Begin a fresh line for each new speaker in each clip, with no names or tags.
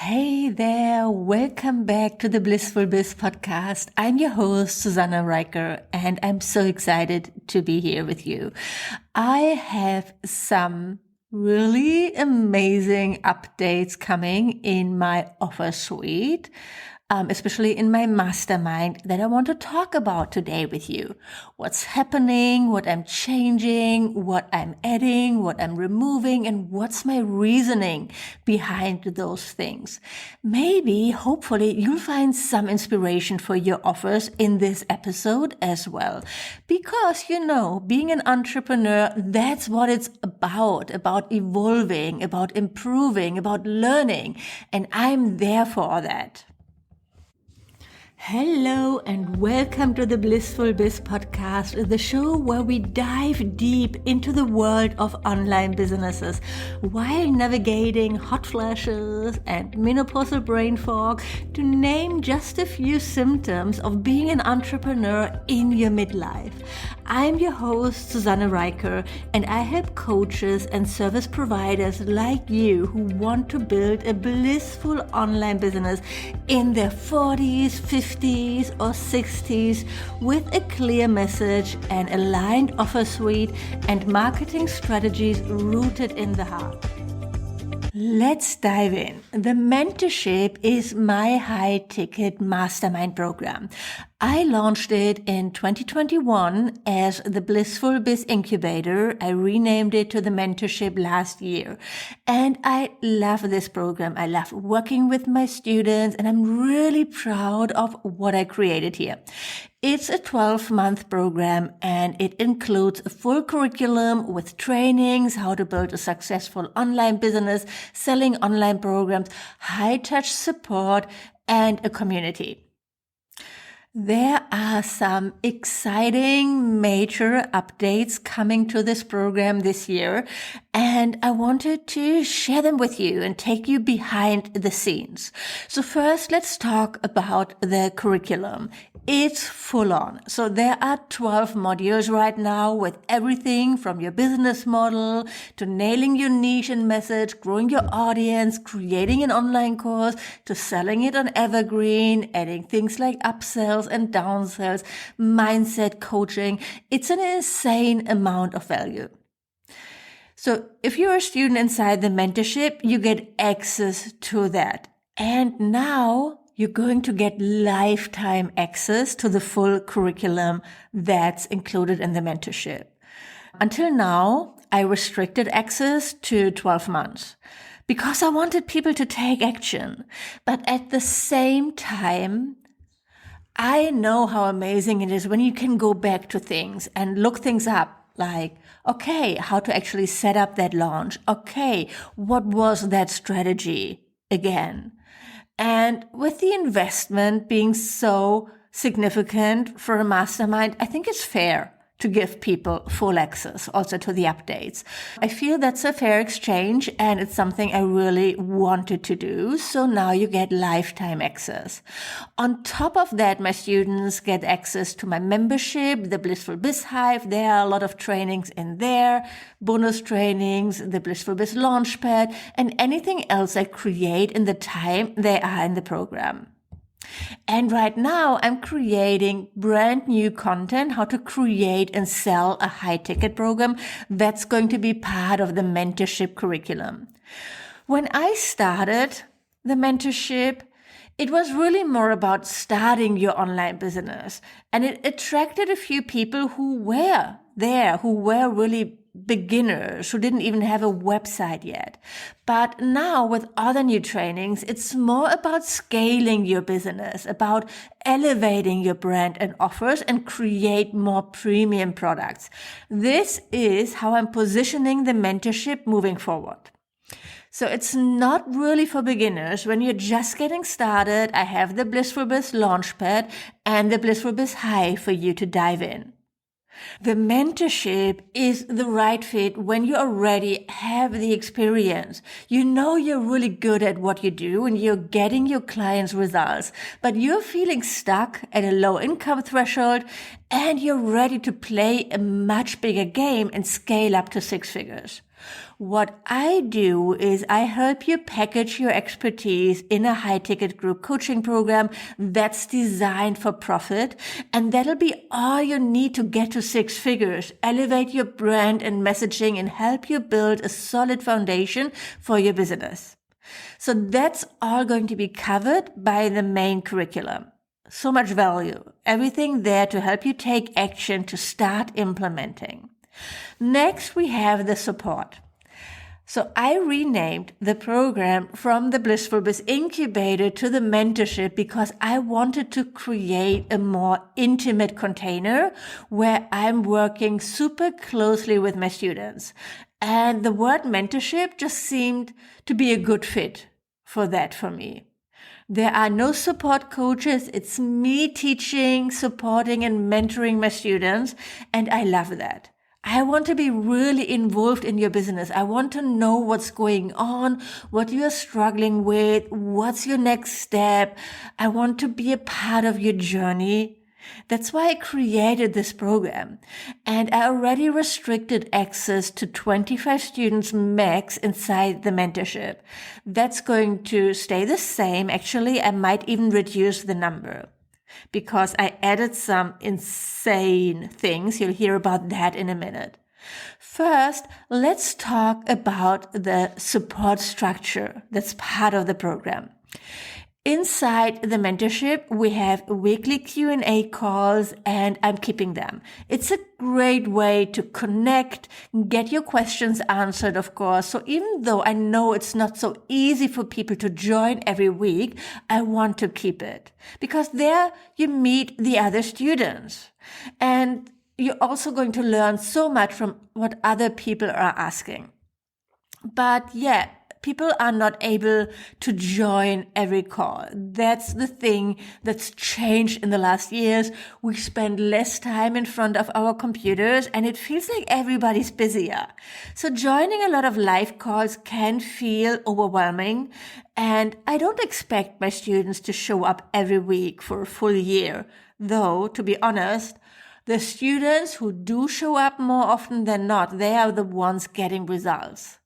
Hey there, welcome back to the Blissful Biz podcast. I'm your host, Susanna Reicher, and I'm so excited to be here with you. I have some really amazing updates coming in my offer suite, especially in my mastermind that I want to talk about today with you. What's happening, what I'm changing, what I'm adding, what I'm removing, and what's my reasoning behind those things. Maybe, hopefully, you'll find some inspiration for your offers in this episode as well. Because, being an entrepreneur, that's what it's about evolving, about improving, about learning. And I'm there for all that. Hello and welcome to the Blissful Biz podcast, the show where we dive deep into the world of online businesses while navigating hot flashes and menopausal brain fog, to name just a few symptoms of being an entrepreneur in your midlife. I'm your host, Susanna Reicher, and I help coaches and service providers like you who want to build a blissful online business in their 40s, 50s, or 60s with a clear message, an aligned offer suite, and marketing strategies rooted in the heart. Let's dive in. The mentorship is my high-ticket mastermind program. I launched it in 2021 as the Blissful Biz Incubator. I renamed it to the mentorship last year. And I love this program. I love working with my students, and I'm really proud of what I created here. It's a 12-month program, and it includes a full curriculum with trainings, how to build a successful online business, selling online programs, high-touch support, and a community. There are some exciting major updates coming to this program this year, and I wanted to share them with you and take you behind the scenes. So first, let's talk about the curriculum. It's full on. So there are 12 modules right now with everything from your business model to nailing your niche and message, growing your audience, creating an online course, to selling it on Evergreen, adding things like upsells and downsells, mindset coaching. It's an insane amount of value. So if you're a student inside the mentorship, you get access to that. And now you're going to get lifetime access to the full curriculum that's included in the mentorship. Until now, I restricted access to 12 months because I wanted people to take action. But at the same time, I know how amazing it is when you can go back to things and look things up, like, okay, how to actually set up that launch. Okay, what was that strategy again? And with the investment being so significant for a mastermind, I think it's fair to give people full access also to the updates. I feel that's a fair exchange, and it's something I really wanted to do. So now you get lifetime access. On top of that, my students get access to my membership, the Blissful Biz Hive. There are a lot of trainings in there, bonus trainings, the Blissful Biz Launchpad, and anything else I create in the time they are in the program. And right now I'm creating brand new content, how to create and sell a high ticket program that's going to be part of the mentorship curriculum. When I started the mentorship, it was really more about starting your online business, and it attracted a few people who were there, who were really beginners, who didn't even have a website yet. But now with other new trainings, it's more about scaling your business, about elevating your brand and offers, and create more premium products. This is how I'm positioning the mentorship moving forward. So it's not really for beginners. When you're just getting started, I have the Blissful Biz Launchpad and the Blissful Biz Hive for you to dive in. The mentorship is the right fit when you already have the experience. You know you're really good at what you do and you're getting your clients results, but you're feeling stuck at a low income threshold and you're ready to play a much bigger game and scale up to 6 figures. What I do is I help you package your expertise in a high-ticket group coaching program that's designed for profit, and that'll be all you need to get to six figures, elevate your brand and messaging, and help you build a solid foundation for your business. So that's all going to be covered by the main curriculum. So much value, everything there to help you take action to start implementing. Next, we have the support. So I renamed the program from the Blissful Biz Incubator to the mentorship because I wanted to create a more intimate container where I'm working super closely with my students. And the word mentorship just seemed to be a good fit for that for me. There are no support coaches. It's me teaching, supporting, and mentoring my students. And I love that. I want to be really involved in your business. I want to know what's going on, what you're struggling with, what's your next step. I want to be a part of your journey. That's why I created this program. And I already restricted access to 25 students max inside the mentorship. That's going to stay the same. Actually, I might even reduce the number, because I added some insane things. You'll hear about that in a minute. First, let's talk about the support structure that's part of the program. Inside the mentorship, we have weekly Q&A calls, and I'm keeping them. It's a great way to connect, get your questions answered, of course. So even though I know it's not so easy for people to join every week, I want to keep it because there you meet the other students, and you're also going to learn so much from what other people are asking. But yeah, people are not able to join every call. That's the thing that's changed in the last years. We spend less time in front of our computers, and it feels like everybody's busier. So joining a lot of live calls can feel overwhelming, and I don't expect my students to show up every week for a full year. Though, to be honest, the students who do show up more often than not, they are the ones getting results.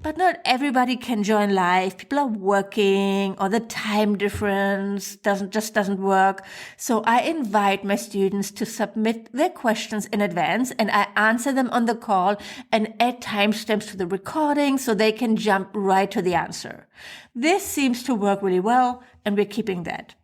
But not everybody can join live. People are working, or the time difference doesn't work. So I invite my students to submit their questions in advance, and I answer them on the call and add timestamps to the recording so they can jump right to the answer. This seems to work really well, and we're keeping that.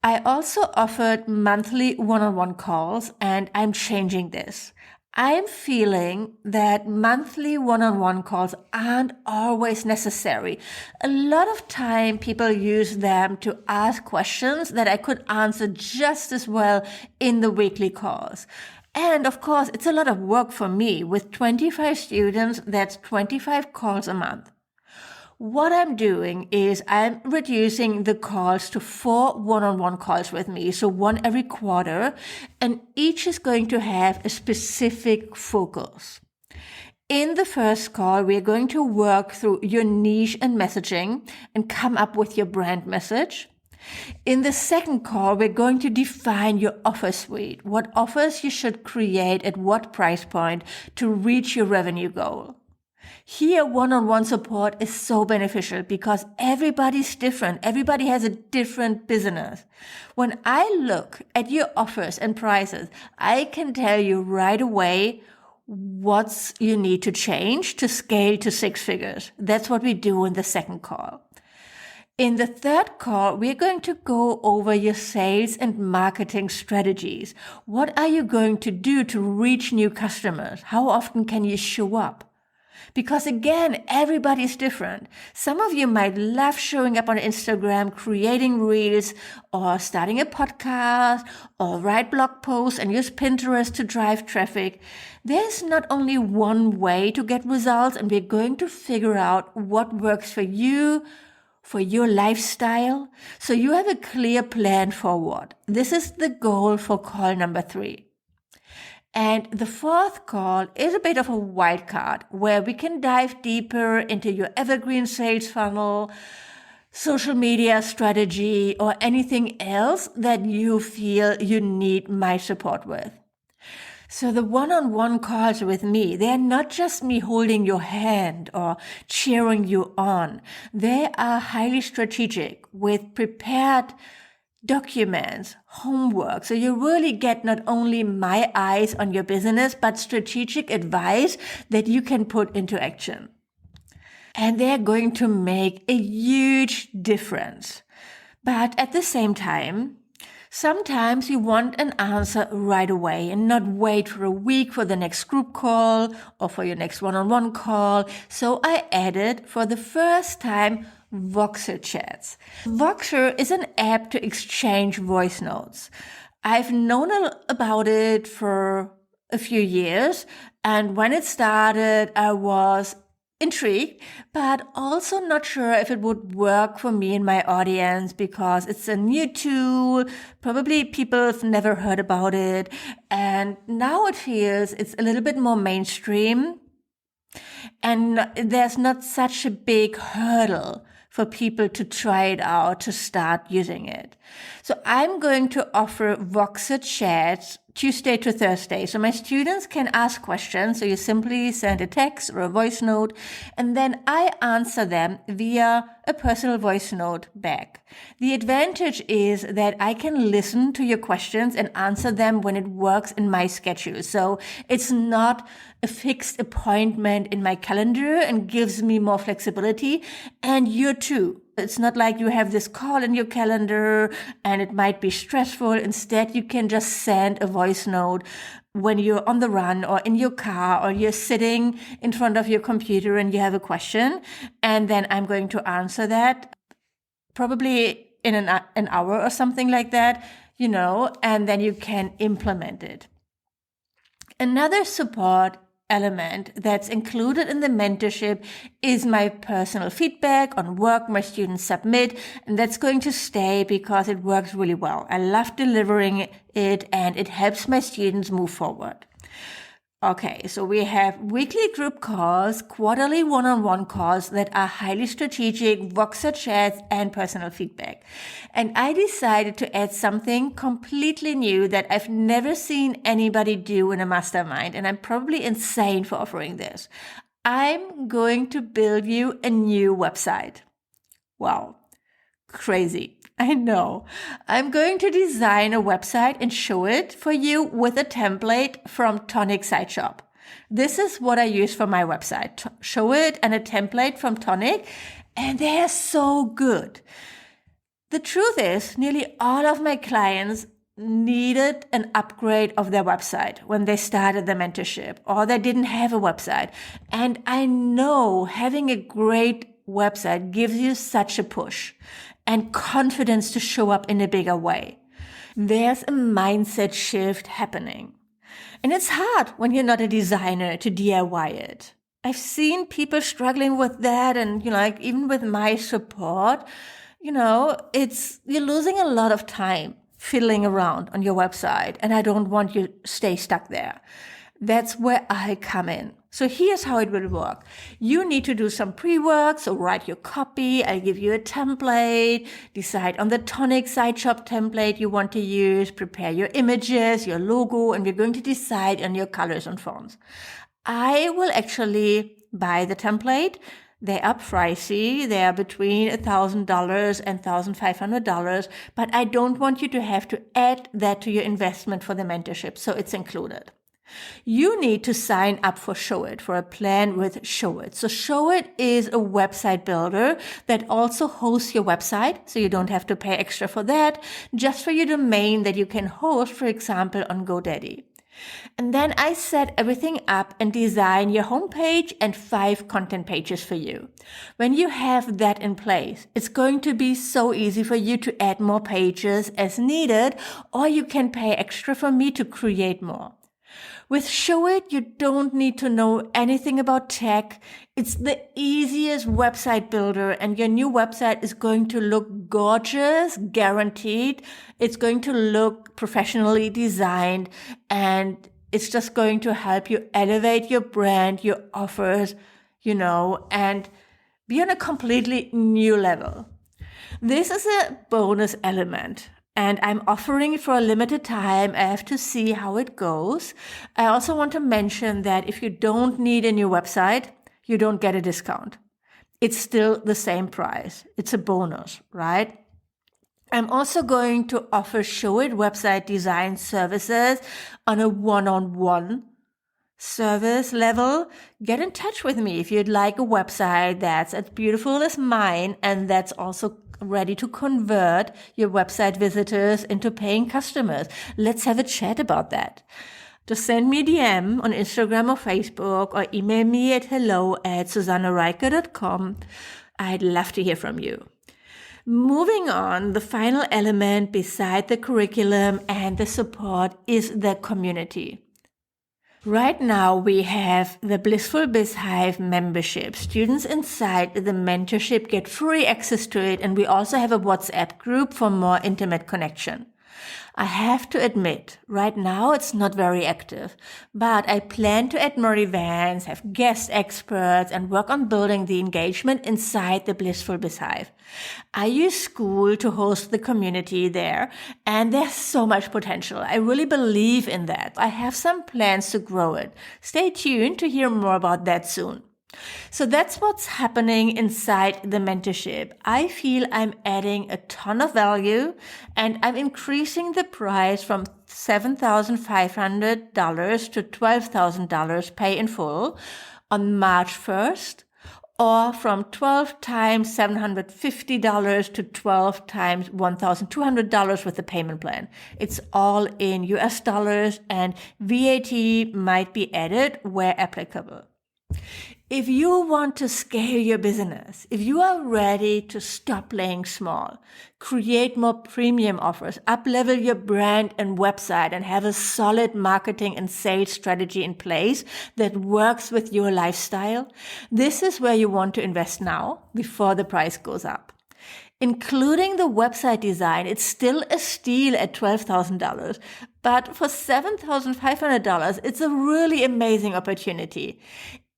I also offered monthly one-on-one calls, and I'm changing this. I'm feeling that monthly one-on-one calls aren't always necessary. A lot of time people use them to ask questions that I could answer just as well in the weekly calls. And of course, it's a lot of work for me. With 25 students, that's 25 calls a month. What I'm doing is I'm reducing the calls to 4 one-on-one calls with me, so 1 every quarter, and each is going to have a specific focus. In the first call, we're going to work through your niche and messaging and come up with your brand message. In the second call, we're going to define your offer suite, what offers you should create at what price point to reach your revenue goal. Here, one-on-one support is so beneficial because everybody's different. Everybody has a different business. When I look at your offers and prices, I can tell you right away what you need to change to scale to 6 figures. That's what we do in the second call. In the third call, we're going to go over your sales and marketing strategies. What are you going to do to reach new customers? How often can you show up? Because again, everybody's different. Some of you might love showing up on Instagram, creating reels, or starting a podcast, or write blog posts and use Pinterest to drive traffic. There's not only one way to get results, and we're going to figure out what works for you, for your lifestyle, so you have a clear plan forward. This is the goal for call number 3. And the fourth call is a bit of a wild card where we can dive deeper into your evergreen sales funnel, social media strategy, or anything else that you feel you need my support with. So the one-on-one calls with me, they're not just me holding your hand or cheering you on. They are highly strategic with prepared documents, homework. So you really get not only my eyes on your business, but strategic advice that you can put into action. And they're going to make a huge difference. But at the same time, sometimes you want an answer right away and not wait for a week for the next group call or for your next one-on-one call. So I added for the first time Voxer chats. Voxer is an app to exchange voice notes. I've known about it for a few years, and when it started, I was intrigued, but also not sure if it would work for me and my audience because it's a new tool. Probably people have never heard about it. And now it feels it's a little bit more mainstream. And there's not such a big hurdle for people to try it out, to start using it. So I'm going to offer Voxer chats Tuesday to Thursday. So my students can ask questions. So you simply send a text or a voice note, and then I answer them via a personal voice note back. The advantage is that I can listen to your questions and answer them when it works in my schedule. So it's not a fixed appointment in my calendar and gives me more flexibility. And you too. It's not like you have this call in your calendar and it might be stressful. Instead, you can just send a voice note when you're on the run or in your car or you're sitting in front of your computer and you have a question. And then I'm going to answer that probably in an hour or something like that, and then you can implement it. Another support element that's included in the mentorship is my personal feedback on work my students submit, and that's going to stay because it works really well. I love delivering it and it helps my students move forward. Okay, so we have weekly group calls, quarterly one-on-one calls that are highly strategic, Voxer chats, and personal feedback. And I decided to add something completely new that I've never seen anybody do in a mastermind, and I'm probably insane for offering this. I'm going to build you a new website. Wow, crazy. I know. I'm going to design a website and show it for you with a template from Tonic Site Shop. This is what I use for my website. Show it and a template from Tonic, and they are so good. The truth is, nearly all of my clients needed an upgrade of their website when they started the mentorship, or they didn't have a website. And I know having a great website gives you such a push and confidence to show up in a bigger way. There's a mindset shift happening. And it's hard when you're not a designer to DIY it. I've seen people struggling with that, and even with my support, you're losing a lot of time fiddling around on your website, and I don't want you to stay stuck there. That's where I come in. So here's how it will work. You need to do some pre-work, so write your copy. I'll give you a template, decide on the Tonic Site Shop template you want to use, prepare your images, your logo, and we're going to decide on your colors and fonts. I will actually buy the template. They are pricey. They are between $1,000 and $1,500, but I don't want you to have to add that to your investment for the mentorship, so it's included. You need to sign up for Showit, for a plan with Showit. So Showit is a website builder that also hosts your website, so you don't have to pay extra for that, just for your domain that you can host, for example, on GoDaddy. And then I set everything up and design your homepage and 5 content pages for you. When you have that in place, it's going to be so easy for you to add more pages as needed, or you can pay extra for me to create more. With Showit, you don't need to know anything about tech. It's the easiest website builder, and your new website is going to look gorgeous, guaranteed. It's going to look professionally designed, and it's just going to help you elevate your brand, your offers, and be on a completely new level. This is a bonus element. and I'm offering it for a limited time. I have to see how it goes. I also want to mention that if you don't need a new website, you don't get a discount. It's still the same price. It's a bonus, right? I'm also going to offer Show It website design services on a one-on-one service level. Get in touch with me if you'd like a website that's as beautiful as mine and that's also ready to convert your website visitors into paying customers. Let's have a chat about that. Just send me a DM on Instagram or Facebook or email me at hello@susannereiche.com. I'd love to hear from you. Moving on, the final element beside the curriculum and the support is the community. Right now, we have the Blissful Biz Hive membership. Students inside the mentorship get free access to it, and we also have a WhatsApp group for more intimate connection. I have to admit, right now it's not very active, but I plan to add more events, have guest experts, and work on building the engagement inside the Blissful Biz Hive. I use school to host the community there, and there's so much potential. I really believe in that. I have some plans to grow it. Stay tuned to hear more about that soon. So that's what's happening inside the mentorship. I feel I'm adding a ton of value and I'm increasing the price from $7,500 to $12,000 pay in full on March 1st, or from 12 times $750 to 12 times $1,200 with the payment plan. It's all in US dollars and VAT might be added where applicable. If you want to scale your business, if you are ready to stop playing small, create more premium offers, up-level your brand and website, and have a solid marketing and sales strategy in place that works with your lifestyle, this is where you want to invest now before the price goes up. Including the website design, it's still a steal at $12,000, but for $7,500, it's a really amazing opportunity.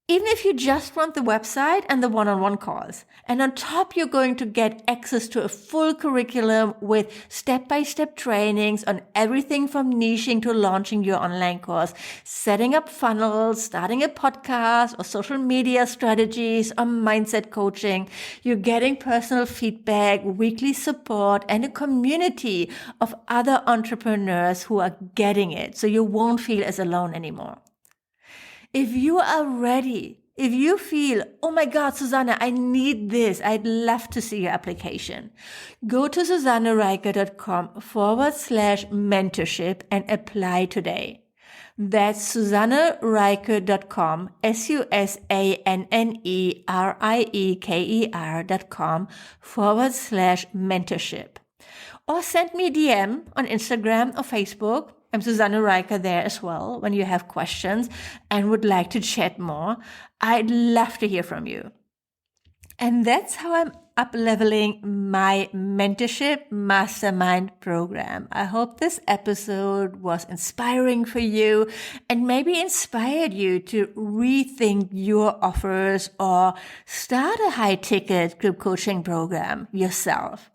Even if you just want the website and the one-on-one calls. And on top, you're going to get access to a full curriculum with step-by-step trainings on everything from niching to launching your online course, setting up funnels, starting a podcast or social media strategies or mindset coaching. You're getting personal feedback, weekly support, and a community of other entrepreneurs who are getting it. So you won't feel as alone anymore. If you are ready, if you feel, oh my God, Susanne, I need this, I'd love to see your application. Go to susannereiche.com/mentorship and apply today. That's susannereiche.com, SusanneReiker.com/mentorship. Or send me a DM on Instagram or Facebook. I'm Susanne Reiche there as well when you have questions and would like to chat more. I'd love to hear from you. And that's how I'm up-leveling my mentorship mastermind program. I hope this episode was inspiring for you and maybe inspired you to rethink your offers or start a high-ticket group coaching program yourself.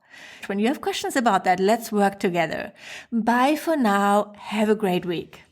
When you have questions about that, let's work together. Bye for now. Have a great week.